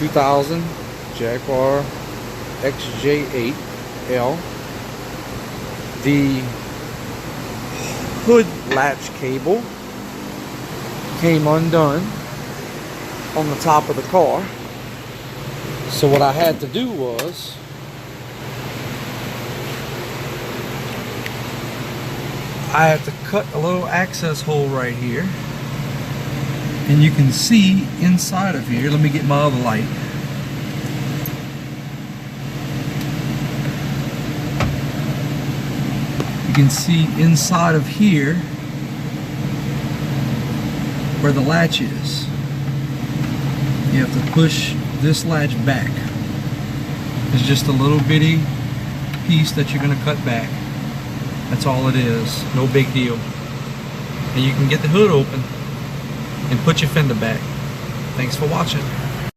2000 Jaguar XJ8L. The hood latch cable came undone on the top of the car. So what I had to do was I had to cut a little access hole right here, and you can see inside of here. Let me get my other light. You can see inside of here where the latch is. You have to push this latch back. It's just a little bitty piece that you're going to cut back. That's all it is. No big deal. And you can get the hood open and put your fender back. Thanks for watching.